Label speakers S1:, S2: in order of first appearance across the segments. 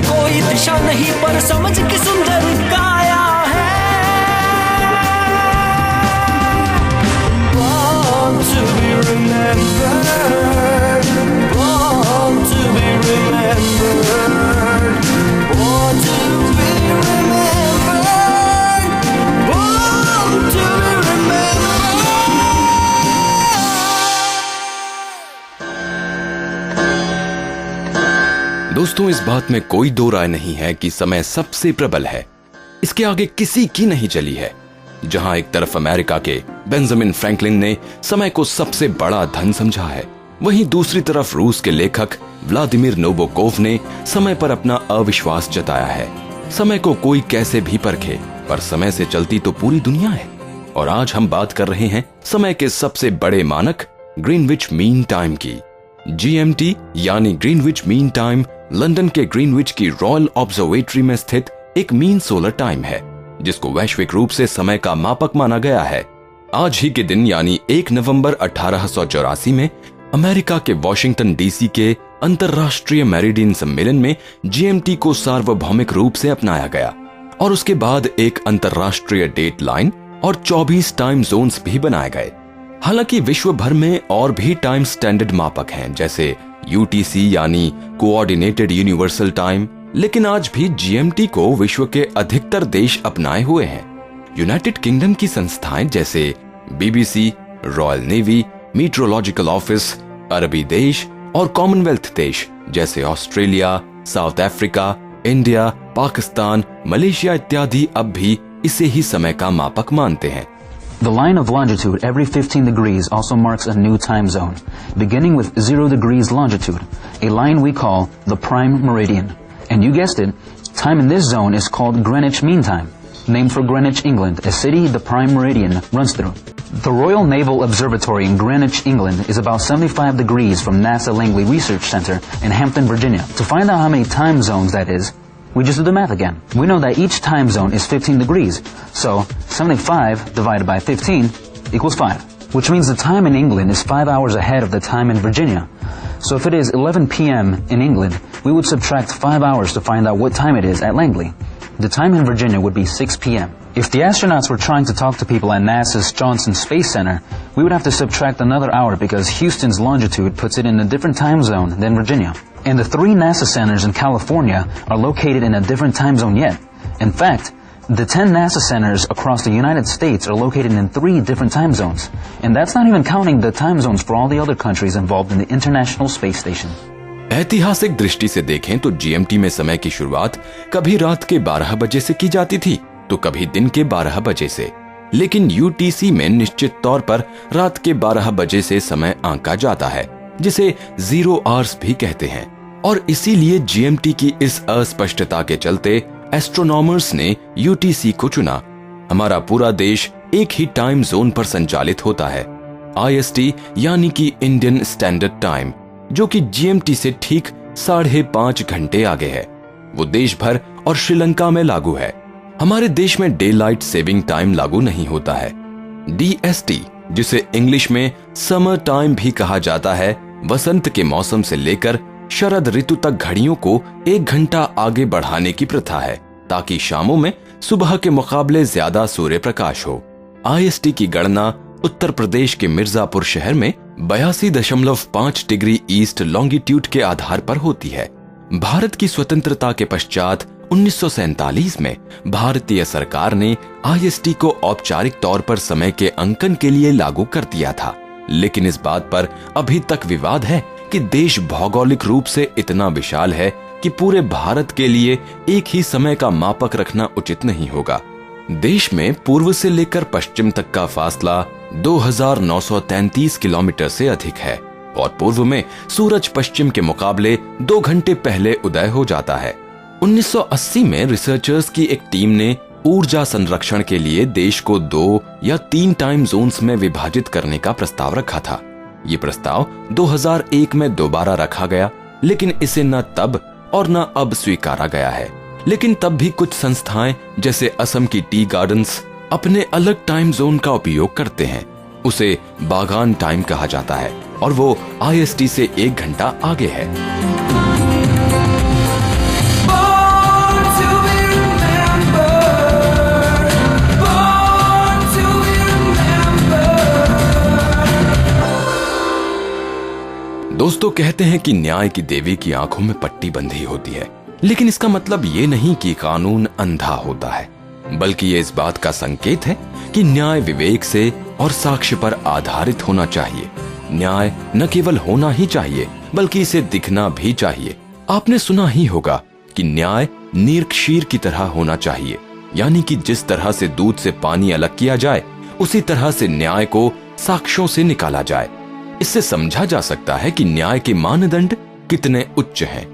S1: कोई दिशा नहीं पर समझ की सुंदर काया है। Born to be remembered, born to be remembered, born to be remembered, born to be remembered।
S2: दोस्तों, इस बात में कोई दो राय नहीं है कि समय सबसे प्रबल है। इसके आगे किसी की नहीं चली है। जहां एक तरफ अमेरिका के बेंजामिन फ्रैंकलिन ने समय को सबसे बड़ा धन समझा है, वहीं दूसरी तरफ रूस के लेखक व्लादिमीर नोबोकोव ने समय पर अपना अविश्वास जताया है। समय को कोई कैसे भी परखे, पर समय से चलती तो पूरी दुनिया है। और आज हम बात कर रहे हैं समय के सबसे बड़े मानक ग्रीनविच मीन टाइम की। GMT यानी ग्रीनविच मीन टाइम लंदन के ग्रीनविच की रॉयल ऑब्जर्वेटरी में स्थित एक मीन सोलर टाइम है, जिसको वैश्विक रूप से समय का मापक माना गया है। आज ही के दिन यानी 1 नवंबर 1884 में अमेरिका के वॉशिंगटन DC के अंतरराष्ट्रीय मेरिडियन सम्मेलन में GMT को सार्वभौमिक रूप से अपनाया गया और उसके बाद एक अंतरराष्ट्रीय डेट लाइन और 24 टाइम जोन्स भी बनाए गए। हालांकि विश्व भर में और भी टाइम स्टैंडर्ड मापक हैं, जैसे UTC यानी कोऑर्डिनेटेड यूनिवर्सल टाइम, लेकिन आज भी GMT को विश्व के अधिकतर देश अपनाए हुए हैं। यूनाइटेड किंगडम की संस्थाएं जैसे BBC, रॉयल नेवी, मीट्रोलॉजिकल ऑफिस, अरबी देश और कॉमनवेल्थ देश जैसे Australia, south Africa, India, Pakistan, Malaysia इत्यादि अब भी इसे ही समय का मापक मानते हैं।
S3: The line of longitude every 15 degrees also marks a new time zone, beginning with 0 degrees longitude, a line we call the prime meridian. And you guessed it, time in this zone is called Greenwich Mean Time, named for Greenwich, England, a city the prime meridian runs through. The Royal Naval Observatory in Greenwich, England is about 75 degrees from NASA Langley Research Center in Hampton, Virginia. To find out how many time zones that is, we just do the math again. We know that each time zone is 15 degrees, so 75 divided by 15 equals 5, which means the time in England is 5 hours ahead of the time in Virginia. So if it is 11 p.m. in England, we would subtract 5 hours to find out what time it is at Langley. The time in Virginia would be 6 p.m. If the astronauts were trying to talk to people at NASA's Johnson Space Center, we would have to subtract another hour because Houston's longitude puts it in a different time zone than Virginia. And the 3 NASA centers in California are located in a different time zone yet. In fact, the 10 NASA centers across the United States are located in 3 different time zones. And that's not even counting the time zones for all the other countries involved in the International Space Station.
S2: ऐतिहासिक दृष्टि से देखें तो GMT में समय की शुरुआत कभी रात के 12 बजे से की जाती थी तो कभी दिन के 12 बजे से, लेकिन UTC में निश्चित तौर पर रात के 12 बजे से समय आंका जाता है, जिसे 0 आवर्स भी कहते हैं। और इसीलिए GMT की इस अस्पष्टता के चलते एस्ट्रोनॉमर्स ने UTC को चुना। हमारा पूरा देश एक ही टाइम जोन पर संचालित होता है, IST यानी कि इंडियन स्टैंडर्ड टाइम, जो कि GMT से ठीक 5.5 घंटे आगे है। वो देश भर और श्रीलंका में लागू है। हमारे देश में डे लाइट सेविंग टाइम लागू नहीं होता है। DST, जिसे इंग्लिश में समर टाइम भी कहा जाता है, वसंत के मौसम से लेकर शरद ऋतु तक घड़ियों को 1 घंटा आगे बढ़ाने की प्रथा है, ताकि शामों में सुबह के मुकाबले ज्यादा सूर्य प्रकाश हो। IST की गणना उत्तर प्रदेश के मिर्जापुर शहर में 82.5 डिग्री ईस्ट लॉन्गिट्यूड के आधार पर होती है। भारत की स्वतंत्रता के पश्चात 1947 में भारतीय सरकार ने IST को औपचारिक तौर पर समय के अंकन के लिए लागू कर दिया था, लेकिन इस बात पर अभी तक विवाद है कि देश भौगोलिक रूप से इतना विशाल है कि पूरे भारत के लिए एक ही समय का मापक रखना उचित नहीं होगा। देश में पूर्व से लेकर पश्चिम तक का फासला 2933 किलोमीटर से अधिक है और पूर्व में सूरज पश्चिम के मुकाबले 2 घंटे पहले उदय हो जाता है। 1980 में रिसर्चर्स की एक टीम ने ऊर्जा संरक्षण के लिए देश को 2 या 3 टाइम जोन्स में विभाजित करने का प्रस्ताव रखा था। ये प्रस्ताव 2001 में दोबारा रखा गया, लेकिन इसे न तब और न अब स्वीकारा गया है। लेकिन तब भी कुछ संस्थाएं जैसे असम की टी गार्डन्स अपने अलग टाइम जोन का उपयोग करते हैं। उसे बागान टाइम कहा जाता है और वो IST से 1 घंटा आगे है। दोस्तों, कहते हैं कि न्याय की देवी की आंखों में पट्टी बंधी होती है, लेकिन इसका मतलब ये नहीं कि कानून अंधा होता है, बल्कि ये इस बात का संकेत है कि न्याय विवेक से और साक्ष्य पर आधारित होना चाहिए। न्याय न केवल होना ही चाहिए, बल्कि इसे दिखना भी चाहिए। आपने सुना ही होगा कि न्याय नीरक्षीर की तरह होना चाहिए, यानी कि जिस तरह से दूध से पानी अलग किया जाए, उसी तरह से न्याय को साक्ष्यों से निकाला जाए। इससे समझा जा सकता है कि न्याय के मानदंड कितने उच्च हैं।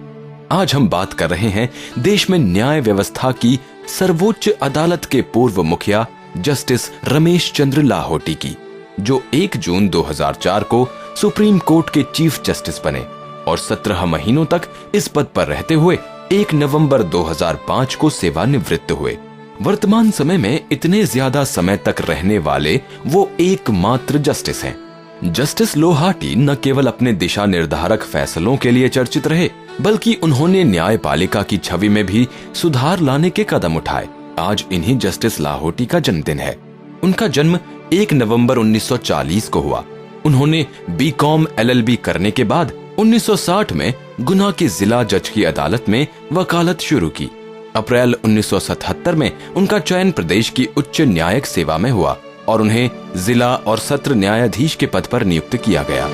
S2: आज हम बात कर रहे हैं देश में न्याय व्यवस्था की सर्वोच्च अदालत के पूर्व मुखिया जस्टिस रमेश चंद्र लाहोटी की, जो 1 जून 2004 को सुप्रीम कोर्ट के चीफ जस्टिस बने और 17 महीनों तक इस पद पर रहते हुए 1 नवंबर 2005 को सेवानिवृत्त हुए। वर्तमान समय में इतने ज्यादा समय तक रहने वाले वो एकमात्र जस्टिस हैं। जस्टिस लोहाटी न केवल अपने दिशा निर्धारक फैसलों के लिए चर्चित रहे, बल्कि उन्होंने न्यायपालिका की छवि में भी सुधार लाने के कदम उठाए। आज इन्हीं जस्टिस लाहोटी का जन्मदिन है। उनका जन्म 1 नवंबर 1940 को हुआ। उन्होंने BCom LLB करने के बाद 1960 में गुना की जिला जज की अदालत में वकालत शुरू की। अप्रैल 1977 में उनका चयन प्रदेश की उच्च न्यायिक सेवा में हुआ और उन्हें जिला और सत्र न्यायाधीश के पद पर नियुक्त किया गया।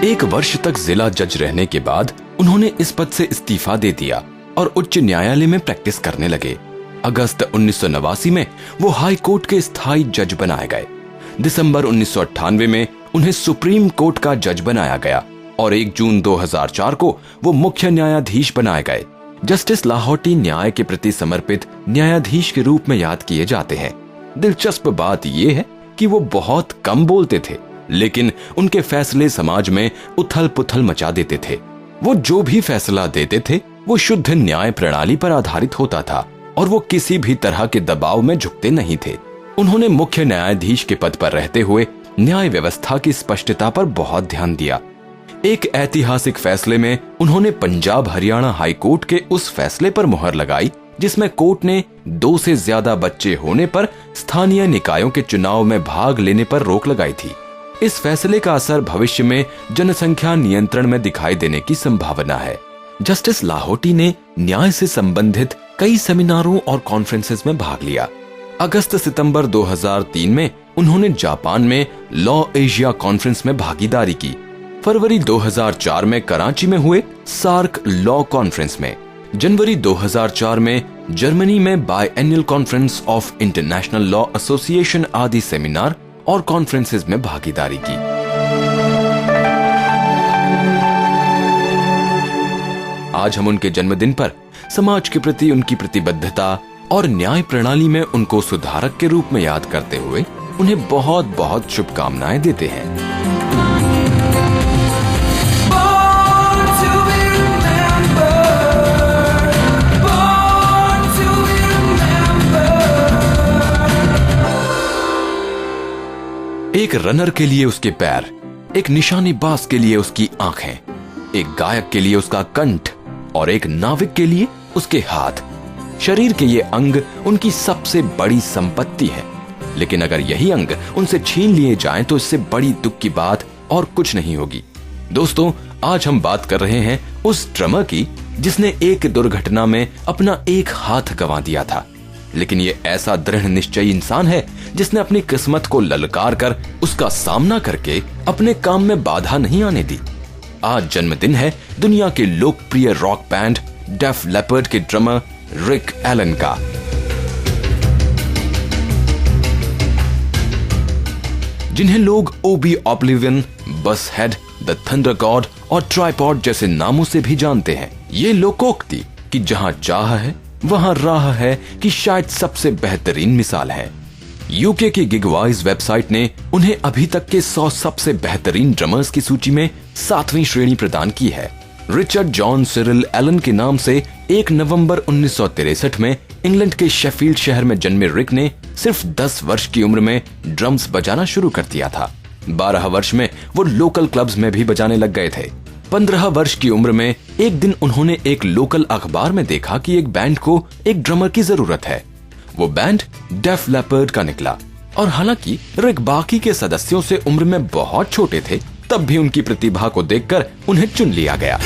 S2: एक वर्ष तक जिला जज रहने के बाद उन्होंने इस पद से इस्तीफा दे दिया और उच्च न्यायालय में प्रैक्टिस करने लगे। अगस्त 1989 में वो हाई कोर्ट के स्थायी जज बनाए गए। दिसंबर 1998 में उन्हें सुप्रीम कोर्ट का जज बनाया गया और 1 जून 2004 को वो मुख्य न्यायाधीश बनाए गए। जस्टिस लाहोटी न्याय के प्रति समर्पित न्यायाधीश के रूप में याद किए जाते हैं। दिलचस्प बात यह है कि वो बहुत कम बोलते थे, लेकिन उनके फैसले समाज में उथल पुथल मचा देते थे। वो जो भी फैसला देते थे वो शुद्ध न्याय प्रणाली पर आधारित होता था और वो किसी भी तरह के दबाव में झुकते नहीं थे। उन्होंने मुख्य न्यायाधीश के पद पर रहते हुए न्याय व्यवस्था की स्पष्टता पर बहुत ध्यान दिया। एक ऐतिहासिक फैसले में उन्होंने पंजाब हरियाणा हाई कोर्ट के उस फैसले पर मुहर लगाई जिसमें कोर्ट ने 2 से ज्यादा बच्चे होने पर स्थानीय निकायों के चुनाव में भाग लेने पर रोक लगाई थी। इस फैसले का असर भविष्य में जनसंख्या नियंत्रण में दिखाई देने की संभावना है। जस्टिस लाहोटी ने न्याय से संबंधित कई सेमिनारों और कॉन्फ्रेंसेस में भाग लिया। अगस्त सितंबर 2003 में उन्होंने जापान में लॉ एशिया कॉन्फ्रेंस में भागीदारी की। फरवरी 2004 में कराची में हुए सार्क लॉ कॉन्फ्रेंस में, जनवरी 2004 में जर्मनी में biennial conference of international law association आदि सेमिनार और कॉन्फ्रेंसेस में भागीदारी की। आज हम उनके जन्मदिन पर समाज के प्रति उनकी प्रतिबद्धता और न्याय प्रणाली में उनको सुधारक के रूप में याद करते हुए उन्हें बहुत बहुत शुभकामनाएं देते हैं। एक रनर के लिए उसके पैर, एक निशानेबाज के लिए उसकी आंखें, एक गायक के लिए उसका कंठ और एक नाविक के लिए उसके हाथ। शरीर के ये अंग उनकी सबसे बड़ी संपत्ति है, लेकिन अगर यही अंग उनसे छीन लिए जाएं तो इससे बड़ी दुख की बात और कुछ नहीं होगी। दोस्तों, आज हम बात कर रहे हैं उस ड्रमर की जिसने एक दुर्घटना में अपना एक हाथ गंवा दिया था, लेकिन ये ऐसा दृढ़ निश्चयी इंसान है जिसने अपनी किस्मत को ललकार कर उसका सामना करके अपने काम में बाधा नहीं आने दी। आज जन्मदिन है दुनिया के लोकप्रिय रॉक बैंड डेफ लेपर्ड के ड्रमर रिक एलन का। जिन्हें लोग ओबी ऑब्लिवियन, बस हेड, द थंडर गॉड और ट्राइपॉड जैसे नामों से भी जानते हैं। ये लोकोक्ति कि जहां चाह है वहां राह है कि शायद सबसे बेहतरीन मिसाल है। यूके की गिगवाइज वेबसाइट ने उन्हें अभी तक के 100 सबसे बेहतरीन ड्रमर्स की सूची में 7वीं श्रेणी प्रदान की है। रिचर्ड जॉन सिरिल एलन के नाम से 1 नवंबर 1963 में इंग्लैंड के शेफील्ड शहर में जन्मे रिक ने सिर्फ 10 वर्ष की उम्र में ड्रम्स बजाना शुरू कर दिया था। 12 वर्ष में वो लोकल क्लब्स में भी बजाने लग गए थे। 15 वर्ष की उम्र में एक दिन उन्होंने एक लोकल अखबार में देखा कि एक बैंड को एक ड्रमर की जरूरत है। वो बैंड डेफ लेपर्ड का निकला और हालांकि रिक बाकी के सदस्यों से उम्र में बहुत छोटे थे, तब भी उनकी प्रतिभा को देखकर उन्हें चुन लिया गया।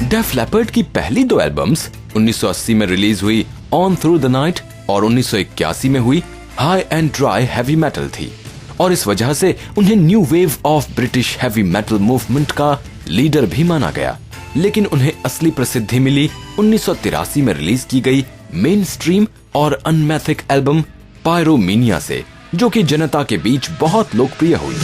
S2: डेफ लेपर्ड की पहली 2 एल्बम्स 1980 में रिलीज हुई ऑन थ्रू द नाइट और 1981 में हुई high and dry heavy metal थी और इस वजह से उन्हें new wave of British heavy metal movement का लीडर भी माना गया। लेकिन उन्हें असली प्रसिद्धि मिली 1983 में रिलीज की गई मेन स्ट्रीम और अनमैथिक एल्बम पायरोमीनिया से, जो कि जनता के बीच बहुत लोकप्रिय हुई।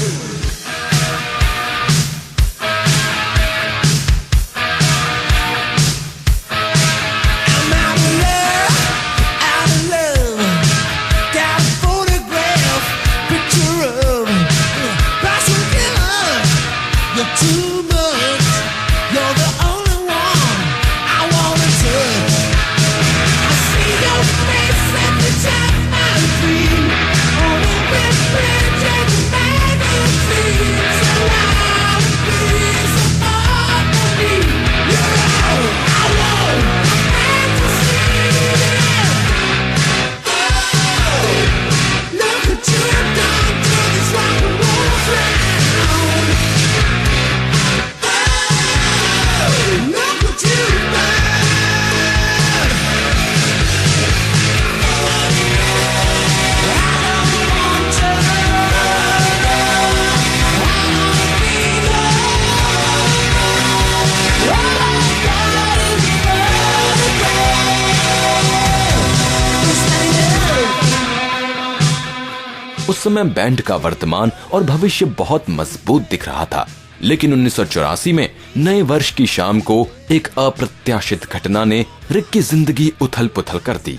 S2: उस समय बैंड का वर्तमान और भविष्य बहुत मजबूत दिख रहा था, लेकिन 1984 में नए वर्ष की शाम को एक अप्रत्याशित घटना ने रिक की जिंदगी उथल पुथल कर दी।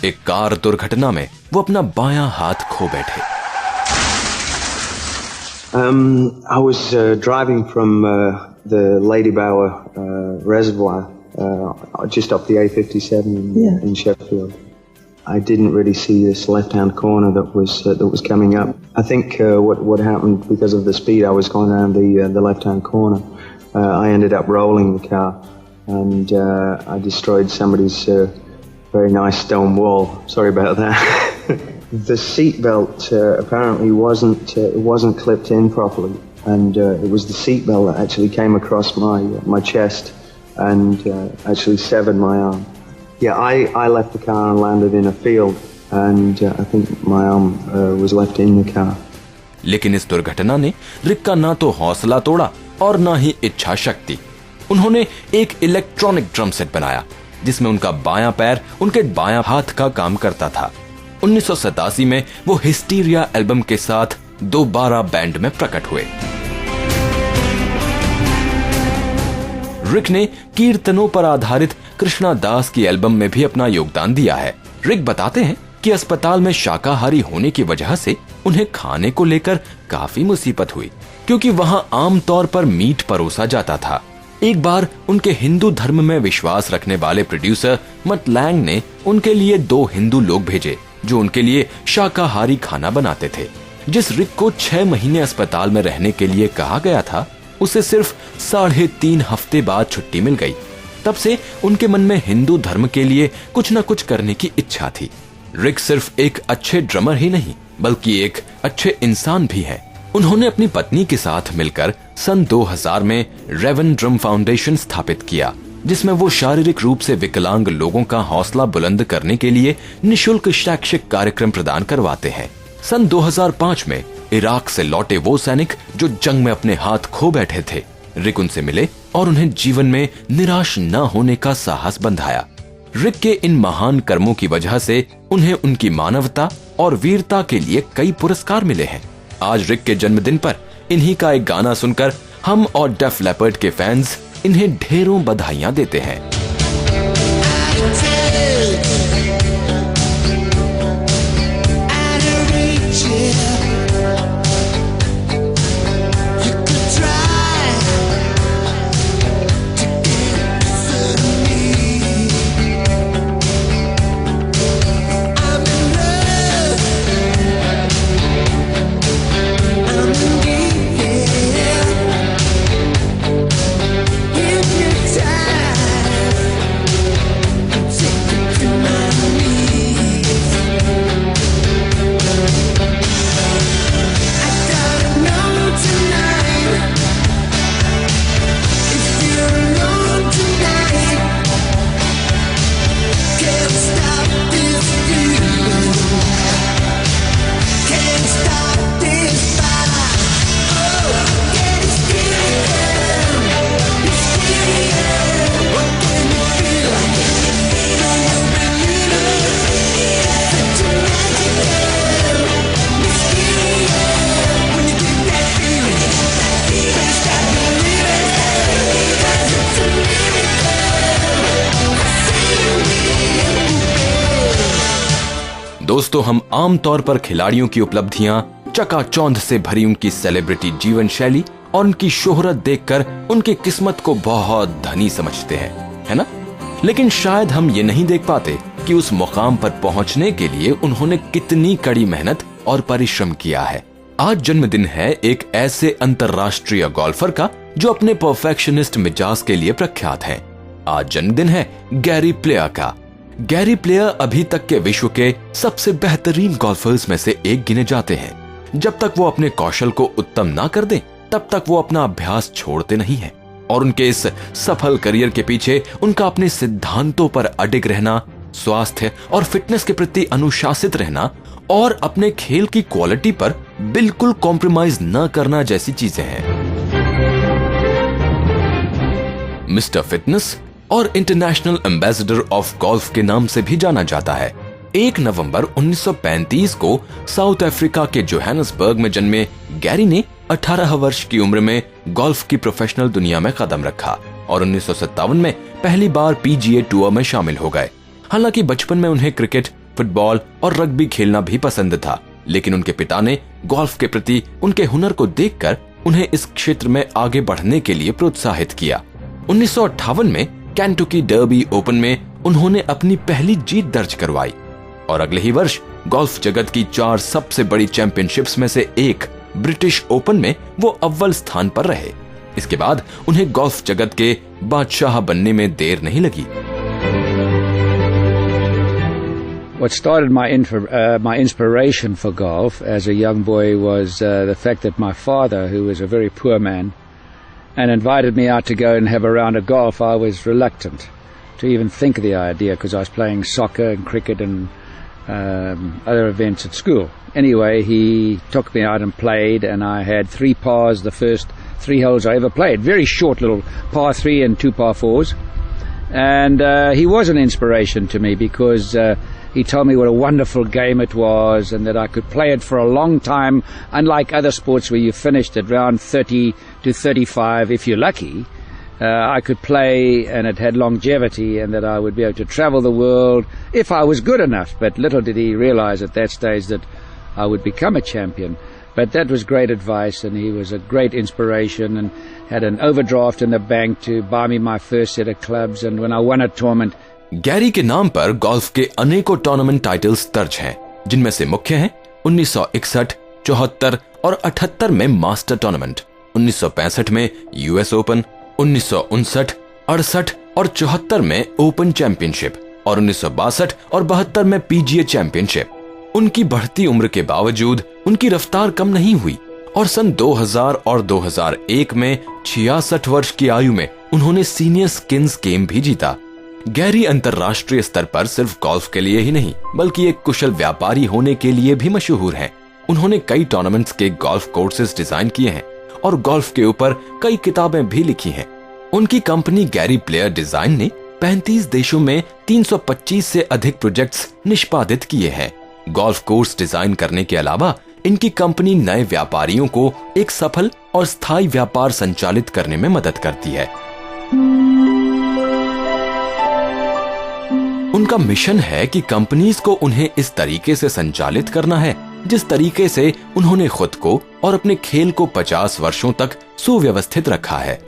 S2: एक कार दुर्घटना में वो अपना बायां हाथ खो बैठे।
S4: I was driving from the Lady Bower reservoir just off the A57 in Sheffield. I didn't really see this left-hand corner that was coming up. I think what happened because of the speed I was going around the left-hand corner, I ended up rolling the car and I destroyed somebody's very nice stone wall. Sorry about that. The seat belt apparently wasn't clipped in properly, and it was the seat belt that actually came across my chest and actually severed my arm. Yeah, I left the car and landed in a field, and I think my arm was left in the car.
S2: लेकिन इस दुर्घटना ने रिक का ना तो हौसला तोड़ा और ना ही इच्छा शक्ति। उन्होंने एक इलेक्ट्रॉनिक ड्रम सेट बनाया जिसमें उनका बायां पैर उनके बायां हाथ का काम करता था। 1987 में वो हिस्टीरिया एल्बम के साथ दोबारा बैंड में प्रकट हुए। रिक ने कीर्तनों पर आधारित कृष्णा दास की एल्बम में भी अपना योगदान दिया है। रिक बताते हैं कि अस्पताल में शाकाहारी होने की वजह से उन्हें खाने को लेकर काफी मुसीबत हुई, क्योंकि वहां आमतौर पर मीट परोसा जाता था। एक बार उनके हिंदू धर्म में विश्वास रखने वाले प्रोड्यूसर मट लैंग ने उनके लिए 2 हिंदू लोग भेजे जो उनके लिए शाकाहारी खाना बनाते थे। जिस रिक को 6 महीने अस्पताल में रहने के लिए कहा गया था, उसे सिर्फ 3.5 हफ्ते बाद छुट्टी मिल गई। तब से उनके मन में हिंदू धर्म के लिए कुछ न कुछ करने की इच्छा थी। रिक सिर्फ एक अच्छे ड्रमर ही नहीं बल्कि एक अच्छे इंसान भी है। उन्होंने अपनी पत्नी के साथ मिलकर सन 2000 में रेवन ड्रम फाउंडेशन स्थापित किया, जिसमें वो शारीरिक रूप से विकलांग लोगों का हौसला बुलंद करने के लिए निशुल्क शैक्षिक कार्यक्रम प्रदान करवाते हैं। सन 2005 में इराक से लौटे वो सैनिक जो जंग में अपने हाथ खो बैठे थे, रिक उनसे मिले और उन्हें जीवन में निराश न होने का साहस बंधाया। रिक के इन महान कर्मों की वजह से उन्हें उनकी मानवता और वीरता के लिए कई पुरस्कार मिले हैं। आज रिक के जन्मदिन पर इन्हीं का एक गाना सुनकर हम और डेफ लेपर्ड के फैंस इन्हें ढेरों बधाइयां देते हैं। दोस्तों, हम आमतौर पर खिलाड़ियों की उपलब्धियां, चकाचौंध से भरी उनकी सेलिब्रिटी जीवन शैली और उनकी शोहरत देखकर उनकी किस्मत को बहुत धनी समझते हैं, है ना? लेकिन शायद हम ये नहीं देख पाते कि उस मुकाम पर पहुंचने के लिए उन्होंने कितनी कड़ी मेहनत और परिश्रम किया है। आज जन्मदिन है एक ऐसे अंतर्राष्ट्रीय गोल्फर का जो अपने परफेक्शनिस्ट मिजाज के लिए प्रख्यात है। आज जन्मदिन है गैरी प्लेयर का। गैरी प्लेयर अभी तक के विश्व के सबसे बेहतरीन गोल्फर्स में से एक गिने जाते हैं। जब तक वो अपने कौशल को उत्तम ना कर दें, तब तक वो अपना अभ्यास छोड़ते नहीं हैं। और उनके इस सफल करियर के पीछे उनका अपने सिद्धांतों पर अडिग रहना, स्वास्थ्य और फिटनेस के प्रति अनुशासित रहना और अपने खेल की क्वालिटी पर बिल्कुल कॉम्प्रोमाइज न करना जैसी चीजें हैं। मिस्टर फिटनेस और इंटरनेशनल एम्बेसडर ऑफ गोल्फ के नाम से भी जाना जाता है। 1 नवंबर 1935 को साउथ अफ्रीका के जोहानिसबर्ग में जन्मे गैरी ने 18 वर्ष की उम्र में गोल्फ की प्रोफेशनल दुनिया में कदम रखा और 1957 में पहली बार पीजीए टूर में शामिल हो गए। हालांकि बचपन में उन्हें क्रिकेट, फुटबॉल और रग्बी खेलना भी पसंद था, लेकिन उनके पिता ने गोल्फ के प्रति उनके हुनर को देखकर उन्हें इस क्षेत्र में आगे बढ़ने के लिए प्रोत्साहित किया। 1958 में केंटुकी डर्बी ओपन में उन्होंने अपनी पहली जीत दर्ज करवाई और अगले ही वर्ष गोल्फ जगत की 4 सबसे बड़ी चैंपियनशिप्स में से एक ब्रिटिश ओपन में वो अव्वल स्थान पर रहे। इसके बाद उन्हें गोल्फ जगत के बादशाह बनने में देर नहीं लगी।
S5: What started my inspiration for golf as a young boy was the fact that my father, who was a very poor man, and invited me out to go and have a round of golf. I was reluctant to even think of the idea because I was playing soccer and cricket and other events at school. Anyway, he took me out and played, and I had 3 pars the first 3 holes I ever played. Very short little par 3 and 2 par 4s. And he was an inspiration to me because he told me what a wonderful game it was and that I could play it for a long time, unlike other sports where you finished at round 30 to 35 if you're lucky. I could play and it had longevity and that I would be able to travel the world if I was good enough. But little did he realize at that stage that I would become a champion. But that was great advice, and he was a great inspiration and had an overdraft in the bank to buy me my first set of clubs. And when I won a tournament,
S2: Gary के नाम पर golf के अनेकों tournament titles दर्ज हैं, जिनमें से मुख्य हैं 1961, 74 और 78 में मास्टर टूर्नामेंट, 1965 में यूएस ओपन, 1959, 68 और 74 में ओपन चैंपियनशिप और 1962 और 72 में पीजीए चैंपियनशिप। उनकी बढ़ती उम्र के बावजूद उनकी रफ्तार कम नहीं हुई और सन 2000 और 2001 में 66 वर्ष की आयु में उन्होंने सीनियर स्किन्स गेम भी जीता। गैरी अंतर्राष्ट्रीय स्तर पर सिर्फ गोल्फ के लिए ही नहीं बल्कि एक कुशल व्यापारी होने के लिए भी मशहूर हैं। उन्होंने कई टूर्नामेंट्स के गोल्फ कोर्सेज डिजाइन किए हैं और गोल्फ के ऊपर कई किताबें भी लिखी हैं। उनकी कंपनी गैरी प्लेयर डिजाइन ने 35 देशों में 325 से अधिक प्रोजेक्ट्स निष्पादित किए हैं। गोल्फ कोर्स डिजाइन करने के अलावा इनकी कंपनी नए व्यापारियों को एक सफल और स्थायी व्यापार संचालित करने में मदद करती है। उनका मिशन है कि कंपनीज को उन्हें इस तरीके से संचालित करना है जिस तरीके से उन्होंने खुद को और अपने खेल को 50 वर्षों तक सुव्यवस्थित रखा है।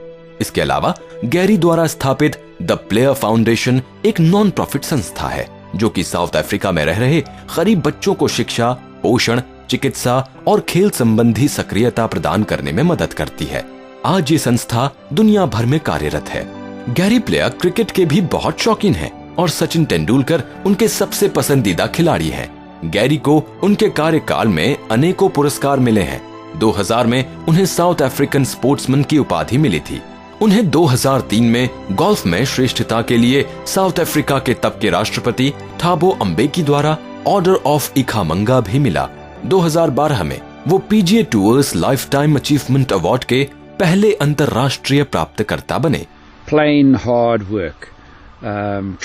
S2: इसके अलावा गैरी द्वारा स्थापित द प्लेयर फाउंडेशन एक नॉन प्रॉफिट संस्था है जो कि साउथ अफ्रीका में रह रहे गरीब बच्चों को शिक्षा, पोषण, चिकित्सा और खेल संबंधी सक्रियता प्रदान करने में मदद करती है। आज ये संस्था दुनिया भर में कार्यरत है। गैरी प्लेयर क्रिकेट के भी बहुत शौकीन हैं और सचिन तेंदुलकर उनके सबसे पसंदीदा खिलाड़ी हैं। गैरी को उनके कार्यकाल में अनेकों पुरस्कार मिले हैं। 2000 में उन्हें साउथ अफ्रीकन स्पोर्ट्समैन की उपाधि मिली थी। उन्हें 2003 में गोल्फ में श्रेष्ठता के लिए साउथ अफ्रीका के तब के राष्ट्रपति थाबो अम्बेकी द्वारा ऑर्डर ऑफ इखामंगा भी मिला। 2012 में वो PGA tours life time achievement award के पहले अंतरराष्ट्रीय प्राप्तकर्ता बने।
S5: Plain hard work.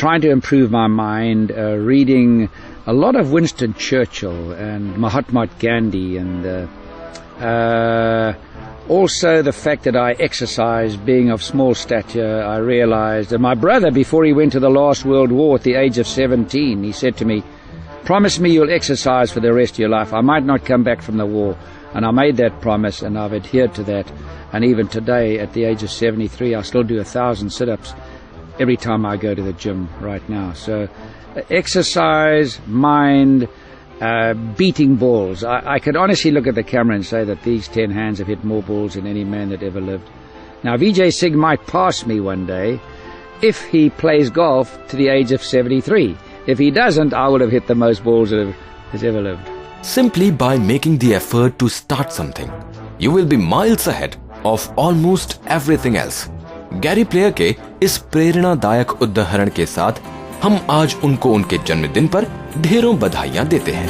S5: Trying to improve my mind, reading a lot of Winston Churchill and Mahatma Gandhi, and also the fact that I exercise, being of small stature. I realized that my brother, before he went to the last World War at the age of 17, he said to me, "Promise me you'll exercise for the rest of your life. I might not come back from the war." And I made that promise and I've adhered to that. And even today, at the age of 73, I still do 1,000 sit-ups every time I go to the gym right now. So exercise, mind, beating balls. I could honestly look at the camera and say that these 10 hands have hit more balls than any man that ever lived. Now, Vijay Singh might pass me one day if he plays golf to the age of 73. If he doesn't, I will have hit the most balls that has ever lived.
S2: Simply by making the effort to start something, you will be miles ahead of almost everything else. Gary player के इस प्रेरणादायक उदाहरण के साथ हम आज उनको उनके जन्मदिन पर ढेरों बधाइयां देते हैं।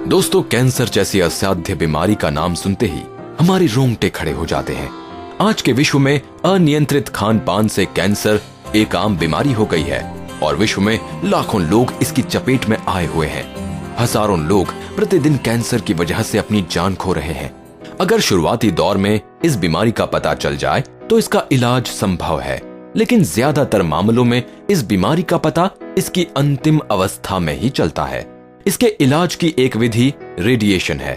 S2: दोस्तों, कैंसर जैसी असाध्य बीमारी का नाम सुनते ही हमारे रोंगटे खड़े हो जाते हैं। आज के विश्व में अनियंत्रित खान पान से कैंसर एक आम बीमारी हो गई है और विश्व में लाखों लोग इसकी चपेट में आए हुए हैं। हजारों लोग प्रतिदिन कैंसर की वजह से अपनी जान खो रहे हैं। अगर शुरुआती दौर में इस बीमारी का पता चल जाए तो इसका इलाज संभव है, लेकिन ज्यादातर मामलों में इस बीमारी का पता इसकी अंतिम अवस्था में ही चलता है। इसके इलाज की एक विधि रेडिएशन है।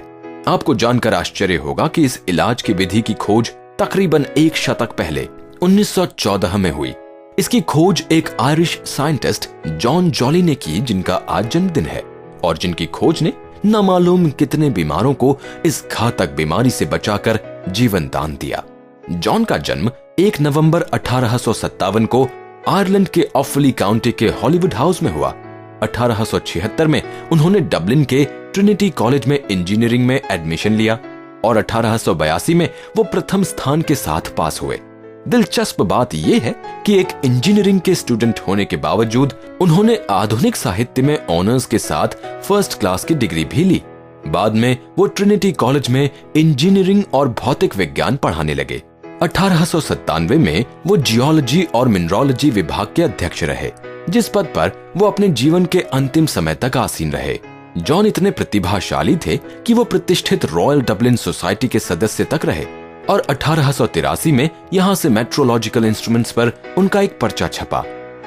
S2: आपको जानकर आश्चर्य होगा कि इस इलाज की विधि की खोज तकरीबन 1 शतक पहले 1914 में हुई। इसकी खोज एक आयरिश साइंटिस्ट जॉन जॉली ने की, जिनका आज जन्मदिन है और जिनकी खोज ने न मालूम कितने बीमारों को इस घातक बीमारी से बचाकर जीवन दान दिया। जॉन का जन्म 1 नवंबर 1857 को आयरलैंड के ऑफली काउंटी के हॉलीवुड हाउस में हुआ। 1876 में उन्होंने डबलिन के ट्रिनिटी कॉलेज में इंजीनियरिंग में एडमिशन लिया और 1882 में वो प्रथम स्थान के साथ पास हुए। दिलचस्प बात यह है कि एक इंजीनियरिंग के स्टूडेंट होने के बावजूद उन्होंने आधुनिक साहित्य में ऑनर्स के साथ फर्स्ट क्लास की डिग्री भी ली। बाद में वो ट्रिनिटी कॉलेज में इंजीनियरिंग और भौतिक विज्ञान पढ़ाने लगे। 1897 में वो जियोलॉजी और मिनरोलॉजी विभाग के अध्यक्ष रहे, जिस पद पर वो अपने जीवन के अंतिम समय तक आसीन रहे। जॉन इतने प्रतिभाशाली थे कि वो प्रतिष्ठित रॉयल डबलिन सोसाइटी के सदस्य तक रहे और 1883 में यहाँ से मेट्रोलॉजिकल इंस्ट्रूमेंट्स पर उनका एक पर्चा छपा।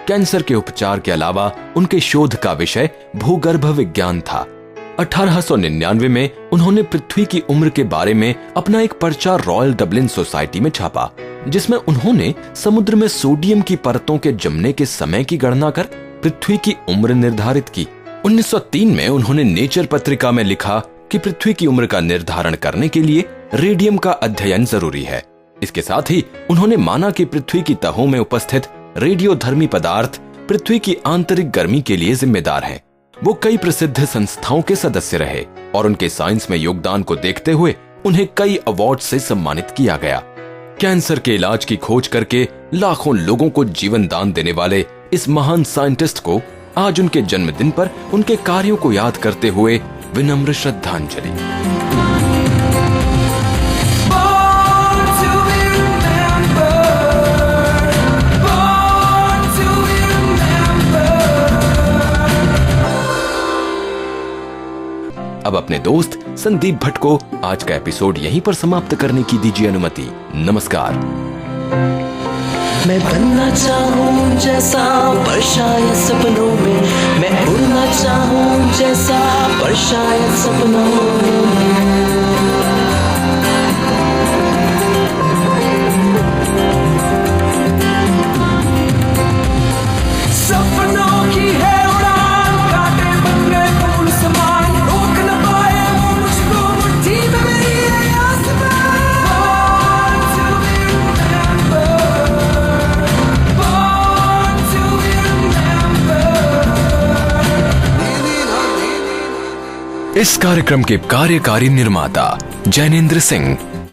S2: कैंसर के उपचार के अलावा उनके शोध का विषय भूगर्भ विज्ञान था। 1899 में उन्होंने पृथ्वी की उम्र के बारे में अपना एक पर्चा रॉयल डबलिन सोसाइटी में छापा, जिसमें उन्होंने समुद्र में सोडियम की परतों के जमने के समय की गणना कर पृथ्वी की उम्र निर्धारित की। 1903 में उन्होंने नेचर पत्रिका में लिखा कि पृथ्वी की उम्र का निर्धारण करने के लिए रेडियम का अध्ययन जरूरी है। इसके साथ ही उन्होंने माना कि पृथ्वी की तहों में उपस्थित रेडियोधर्मी पदार्थ पृथ्वी की आंतरिक गर्मी के लिए जिम्मेदार हैं। वो कई प्रसिद्ध संस्थाओं के सदस्य रहे और उनके साइंस में योगदान को देखते हुए उन्हें कई अवार्ड से सम्मानित किया गया। कैंसर के इलाज की खोज करके लाखों लोगों को जीवन दान देने वाले इस महान साइंटिस्ट को आज उनके जन्मदिन पर उनके कार्यों को याद करते हुए विनम्र श्रद्धांजलि। अब अपने दोस्त संदीप भट्ट को आज का एपिसोड यहीं पर समाप्त करने की दीजिए अनुमति। नमस्कार।
S1: मैं बनना चाहूँ जैसा पर शायद सपनों में, मैं उड़ना चाहूँ जैसा पर शायद सपनों में। सपनों की है उड़ान, कांटे बन गए फूल समान, रोक न पाए वो मुझको मुट्ठी में मेरी आसमान।
S2: इस कार्यक्रम के कार्यकारी निर्माता जैनेंद्र सिंह,